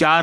4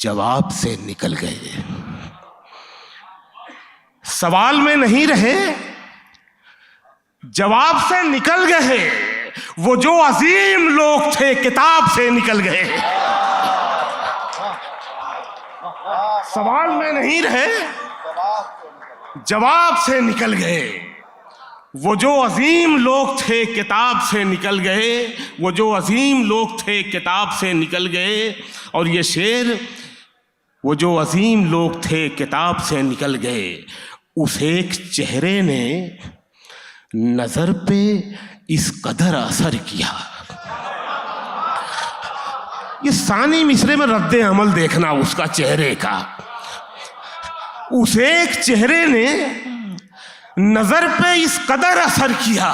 जवाब से निकल गए। सवाल में नहीं रहे, जवाब से निकल गए। वो जो अजीम लोग थे किताब से निकल गए। सवाल में नहीं रहे, जवाब से निकल गए। वो जो अजीम लोग थे किताब से निकल गए। वो जो अजीम लोग थे किताब से निकल गए। और ये शेर, वो जो अजीम लोग थे किताब से निकल गए, उस एक चेहरे ने नजर पे इस कदर असर किया। ये सानी मिसरे में रद्द अमल देखना उसका चेहरे का। उस एक चेहरे ने नजर पे इस कदर असर किया,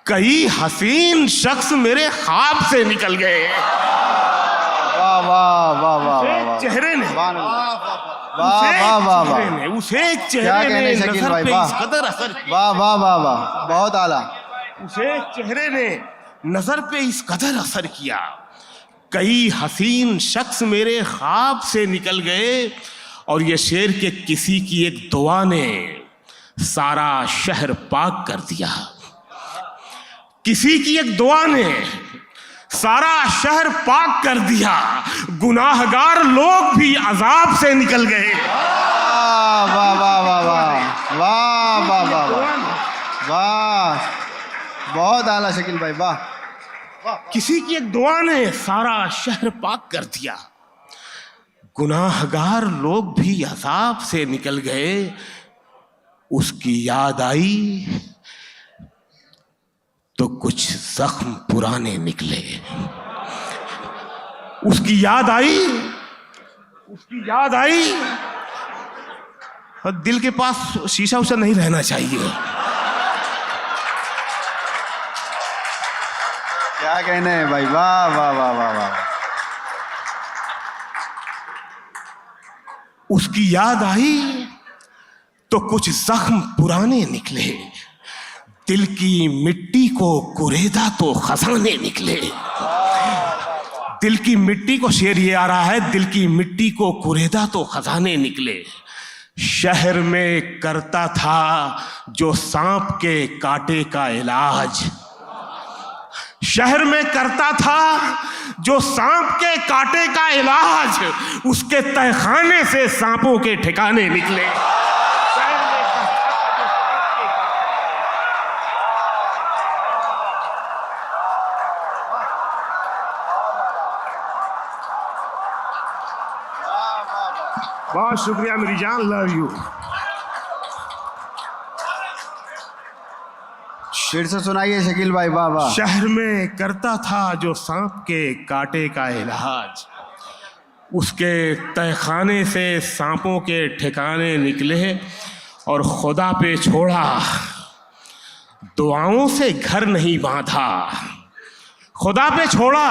कई हसीन शख्स मेरे ख्वाब से निकल गए। वाह वाह वाह वाह वाह। चेहरे ने वाह वाह वाह वाह। उस एक क्या चेहरे कहने ने शकील नजर भाई, पे वाह। इस कदर असर किया। वाह वाह वाह वाह, बहुत आला। उस एक चेहरे ने नजर पे इस कदर असर किया, कई हसीन शख्स मेरे ख्वाब से निकल गए। और ये शेर के किसी की एक दुआ ने सारा शहर पाक कर दिया। किसी की एक दुआ ने सारा शहर पाक कर दिया। गुनाहगार लोग भी अजाब से निकल गए। वाह वाह वाह वाह वाह वाह वाह वाह वाह वाह, बहुत आला शकील भाई, वाह। किसी की एक दुआ ने सारा शहर पाक कर दिया। गुनाहगार लोग भी अजाब से निकल गए। उसकी याद आई तो कुछ जख्म पुराने निकले। उसकी याद आई, उसकी याद आई। और दिल के पास शीशा उशा नहीं रहना चाहिए। क्या कहने हैं भाई, वाह वाह वाह वाह वाह। उसकी याद आई तो कुछ जख्म पुराने निकले। दिल की मिट्टी को कुरेदा तो खजाने निकले। दिल की मिट्टी को, शेर ये आ रहा है, दिल की मिट्टी को कुरेदा तो खजाने निकले। शहर में करता था जो सांप के कांटे का इलाज। शहर में करता था जो सांप के कांटे का इलाज, उसके तहखाने से सांपों के ठिकाने निकले। बहुत शुक्रिया मेरी जान, लव यू। फिर से सुनाइए शकील भाई, वाह वाह। शहर में करता था जो सांप के कांटे का इलाज, उसके तहखाने से सांपों के ठिकाने निकले। और खुदा पे छोड़ा, दुआओं से घर नहीं बांधा। खुदा पे छोड़ा,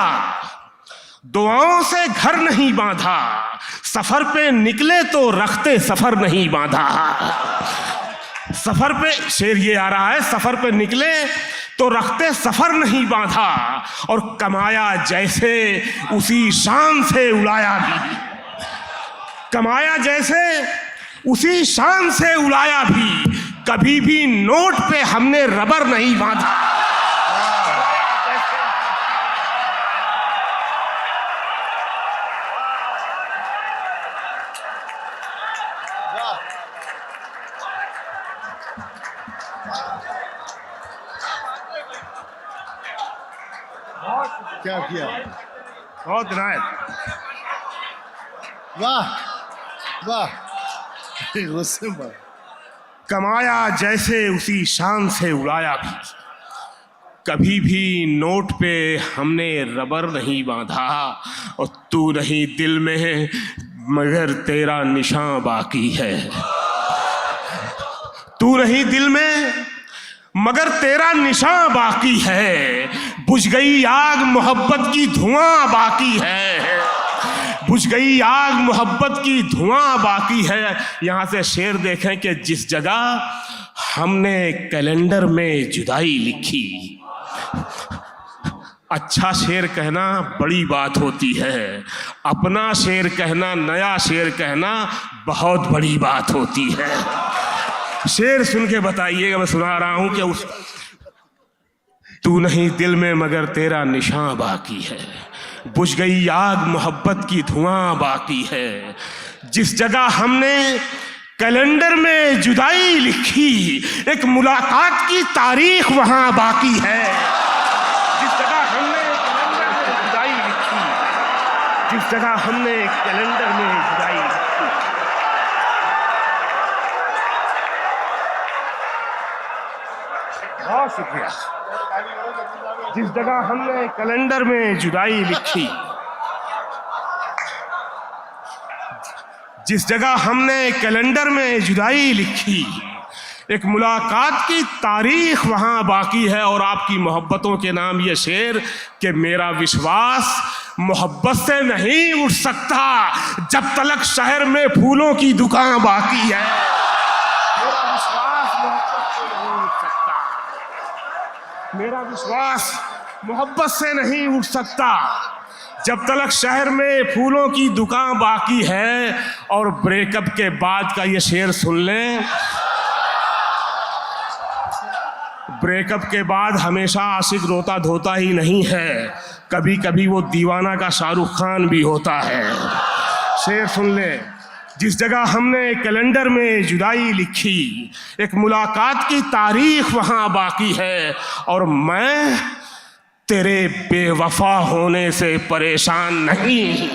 दुआओं से घर नहीं बांधा। सफर पे निकले तो रखते सफर नहीं बांधा। सफर पे, शेर ये आ रहा है, सफर पे निकले तो रखते सफर नहीं बांधा। और कमाया जैसे उसी शान से उड़ाया भी। कमाया जैसे उसी शान से उड़ाया भी। कभी भी नोट पे हमने रबर नहीं बांधा। क्या किया, बहुत नायक, वाह वाह। गुस्से में कमाया जैसे उसी शान से उड़ाया भी। कभी भी नोट पे हमने रबर नहीं बांधा। और तू नहीं दिल में मगर तेरा निशान बाकी है। तू नहीं दिल में मगर तेरा निशान बाकी है। बुझ गई आग मोहब्बत की धुआं बाकी है। बुझ गई आग मोहब्बत की धुआं बाकी है। यहाँ से शेर देखें कि जिस जगह हमने कैलेंडर में जुदाई लिखी, अच्छा शेर कहना बड़ी बात होती है, अपना शेर कहना, नया शेर कहना बहुत बड़ी बात होती है। शेर सुन के बताइएगा, मैं सुना रहा हूं कि उस तू नहीं दिल में मगर तेरा निशान बाकी है, बुझ गई आग मोहब्बत की धुआं बाकी है। जिस जगह हमने कैलेंडर में जुदाई लिखी, एक मुलाकात की तारीख वहां बाकी है। जिस जगह हमने कैलेंडर में जुदाई लिखी, जिस जगह हमने कैलेंडर में जुदाई लिखी। बहुत शुक्रिया। जिस जगह हमने कैलेंडर में जुदाई लिखी, जिस जगह हमने कैलेंडर में जुदाई लिखी, एक मुलाकात की तारीख वहाँ बाकी है। और आपकी मोहब्बतों के नाम ये शेर कि मेरा विश्वास मोहब्बत से नहीं उठ सकता जब तलक शहर में फूलों की दुकान बाकी है। मेरा विश्वास मोहब्बत से नहीं उठ सकता, मेरा विश्वास मोहब्बत से नहीं उठ सकता जब तलक शहर में फूलों की दुकान बाकी है। और ब्रेकअप के बाद का ये शेर सुन लें, ब्रेकअप के बाद हमेशा आशिक रोता धोता ही नहीं है, कभी कभी वो दीवाना का शाहरुख खान भी होता है। शेर सुन लें, जिस जगह हमने कैलेंडर में जुदाई लिखी, एक मुलाकात की तारीख वहाँ बाकी है। और मैं तेरे बेवफा होने से परेशान नहीं,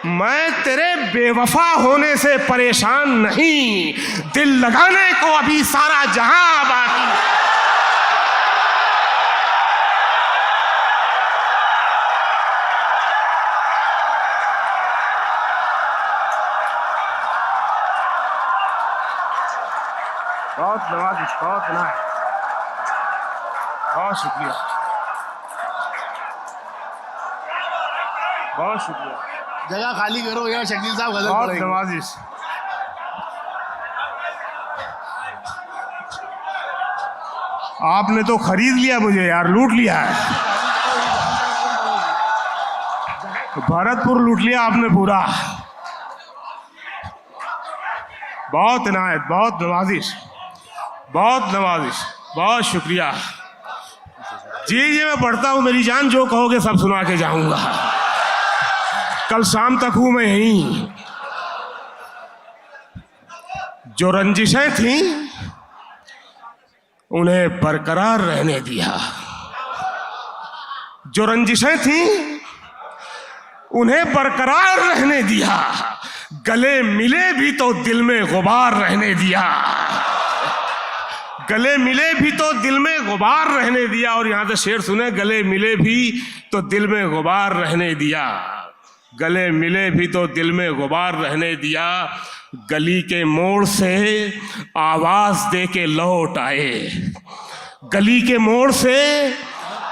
मैं तेरे बेवफा होने से परेशान नहीं, दिल लगाने को अभी सारा जहां बाकी है। बहुत नवाजिश, बहुत नाइस, बहुत शुक्रिया, बहुत शुक्रिया। जगह खाली करो यार, शकील साहब गजल बहुत पढ़ेंगे। नवाजिश। आपने तो खरीद लिया मुझे यार, लूट लिया है, भरतपुर लूट लिया आपने पूरा। बहुत इनायत, बहुत नवाजिश, बहुत नवाजिश, बहुत शुक्रिया। जी जी मैं पढ़ता हूँ, मेरी जान जो कहोगे सब सुना के जाऊंगा, कल शाम तक हूं मैं यहीं। जो रंजिशें थीं उन्हें बरकरार रहने दिया, जो रंजिशें थीं उन्हें बरकरार रहने दिया, गले मिले भी तो दिल में गुबार रहने दिया, गले मिले भी तो दिल में गुबार रहने दिया। और यहां से शेर सुने, गले मिले भी तो दिल में गुबार रहने दिया, गले मिले भी तो दिल में गुबार रहने दिया। गली के मोड़ से आवाज दे के लौट आए, गली के मोड़ से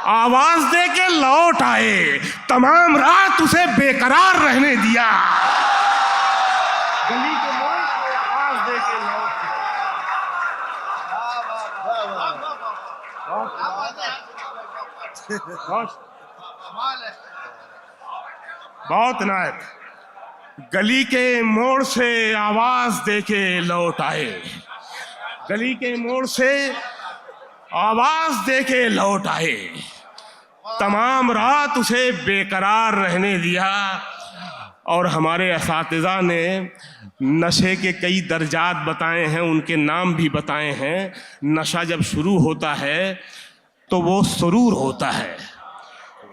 आवाज दे के लौट आए, तमाम रात उसे बेकरार रहने दिया, गली के मोड़ से आवाज दे के लौट आए। बहुत नायक, गली के मोड़ से आवाज दे के लौट आए, गली के मोड़ से आवाज दे के लौट आए, तमाम रात उसे बेकरार रहने दिया। और हमारे असातिज़ा ने नशे के कई दर्जात बताए हैं, उनके नाम भी बताए हैं। नशा जब शुरू होता है तो वो सुरूर होता है,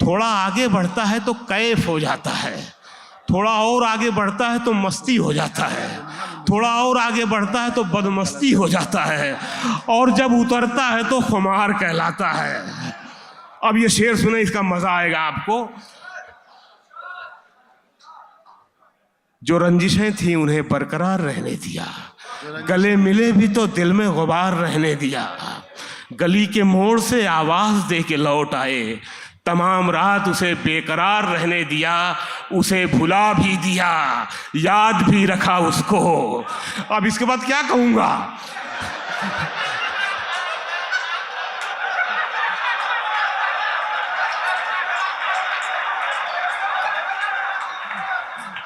थोड़ा आगे बढ़ता है तो कैफ हो जाता है, थोड़ा और आगे बढ़ता है तो मस्ती हो जाता है, थोड़ा और आगे बढ़ता है तो बदमस्ती हो जाता है, और जब उतरता है तो खुमार कहलाता है। अब ये शेर सुने, इसका मजा आएगा आपको। जो रंजिशें थी उन्हें बरकरार रहने दिया, गले मिले भी तो दिल में गुबार रहने दिया, गली के मोड़ से आवाज दे के लौट आए, तमाम रात उसे बेकरार रहने दिया, उसे भुला भी दिया, याद भी रखा उसको। अब इसके बाद क्या कहूंगा?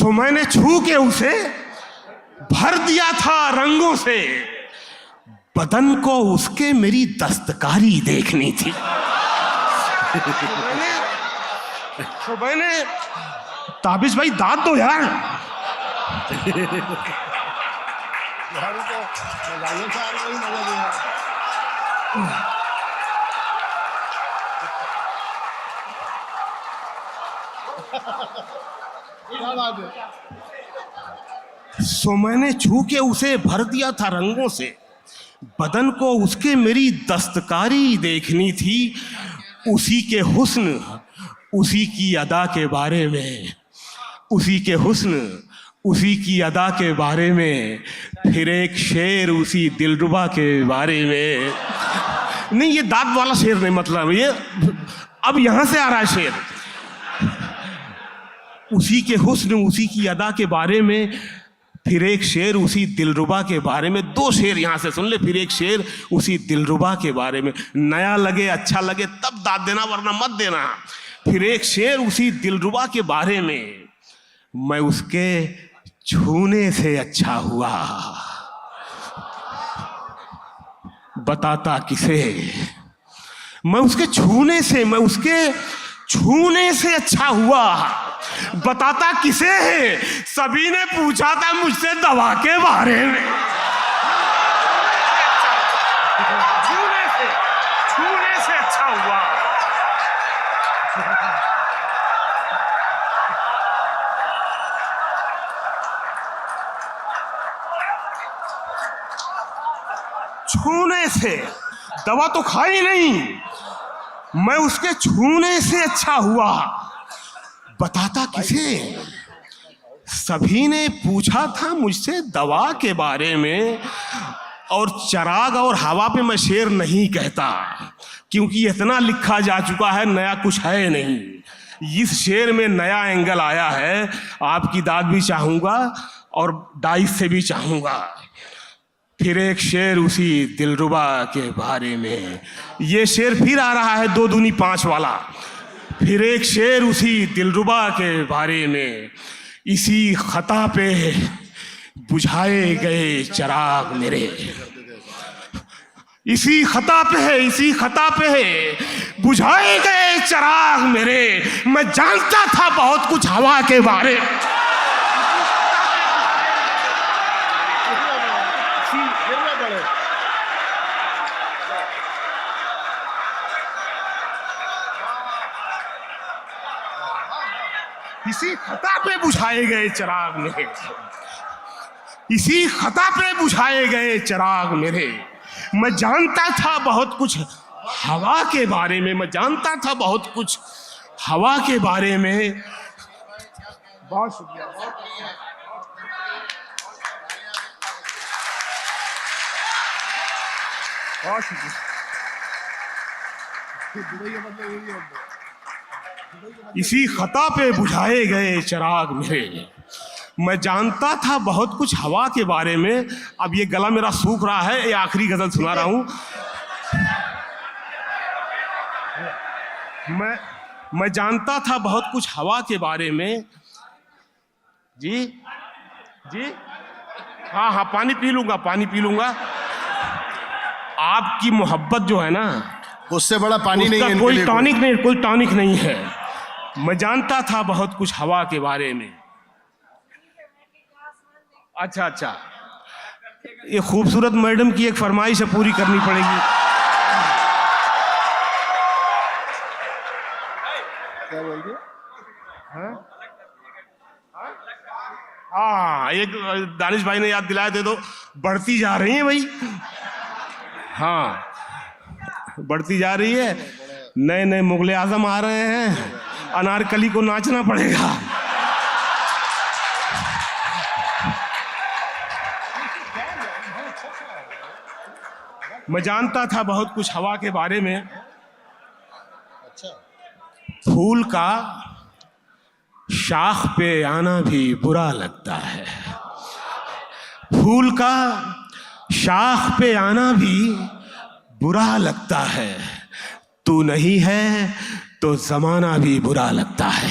सो मैंने छू के उसे भर दिया था रंगों से, बदन को उसके मेरी दस्तकारी देखनी थी। तो मैंने ताबिश भाई दाद दो यार। सो मैंने छू के उसे भर दिया था रंगों से, बदन को उसके मेरी दस्तकारी देखनी थी। उसी के हुस्न उसी की अदा के बारे में, उसी के हुस्न उसी की अदा के बारे में, फिर एक शेर उसी दिलरुबा के बारे में। नहीं, ये दाद वाला शेर नहीं, मतलब ये अब यहां से आ रहा है शेर। उसी के हुस्न उसी की अदा के बारे में, फिर एक शेर उसी दिलरुबा के बारे में। दो शेर यहाँ से सुन ले, फिर एक शेर उसी दिलरुबा के बारे में। नया लगे अच्छा लगे तब दाद देना, वरना मत देना। फिर एक शेर उसी दिलरुबा के बारे में, मैं उसके छूने से अच्छा हुआ, बताता किसे। मैं उसके छूने से, मैं उसके छूने से अच्छा हुआ, बताता किसे है। सभी ने पूछा था मुझसे दवा के बारे में। छूने से अच्छा हुआ। छूने से, दवा तो खाई नहीं, मैं उसके छूने से अच्छा हुआ, बताता किसे। सभी ने पूछा था मुझसे दवा के बारे में, और चराग और हवा पे मैं शेर नहीं कहता, क्योंकि इतना लिखा जा चुका है, नया कुछ है नहीं। इस शेर में नया एंगल आया है। आपकी दाद भी चाहूँगा और डाइस से भी चाहूँगा। फिर एक शेर उसी दिलरुबा के बारे में। ये शेर फिर आ रहा है 2 दूनी 5 वाला। फिर एक शेर उसी दिलरुबा के बारे में, इसी खता पे बुझाए गए चिराग मेरे। इसी खता पे है, इसी खता पे है बुझाए गए चिराग मेरे। मैं जानता था बहुत कुछ हवा के बारे में। इसी खता पे बुझाए गए चिराग मेरे, इसी खता पे बुझाए गए चिराग मेरे। मैं जानता था बहुत कुछ हवा के बारे में, मैं जानता था बहुत कुछ हवा के बारे में। बहुत शुक्रिया, बहुत शुक्रिया। इसी खता पे बुझाए गए चिराग मेरे। मैं जानता था बहुत कुछ हवा के बारे में। अब ये गला मेरा सूख रहा है, ये आखिरी गजल सुना रहा हूं। मैं जानता था बहुत कुछ हवा के बारे में। जी जी, हाँ हाँ, पानी पी लूंगा, पानी पी लूंगा। आपकी मोहब्बत जो है ना, उससे बड़ा पानी नहीं है। कोई टॉनिक नहीं, कोई टॉनिक नहीं है। मैं जानता था बहुत कुछ हवा के बारे में। अच्छा अच्छा, ये खूबसूरत मैडम की एक फरमाइश है, पूरी करनी पड़ेगी। क्या बोल रहे? हाँ, एक दानिश भाई ने याद दिलाया, दे दो। बढ़ती जा रही है भाई, हाँ बढ़ती जा रही है। नए नए मुगले आजम आ रहे हैं, अनारकली को नाचना पड़ेगा। मैं जानता था बहुत कुछ हवा के बारे में। फूल का शाख पे आना भी बुरा लगता है, फूल का शाख पे आना भी बुरा लगता है। तू नहीं है तो जमाना भी बुरा लगता है,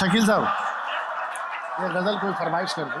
शकील साहब, ये गजल कोई फरमाइश कर दो.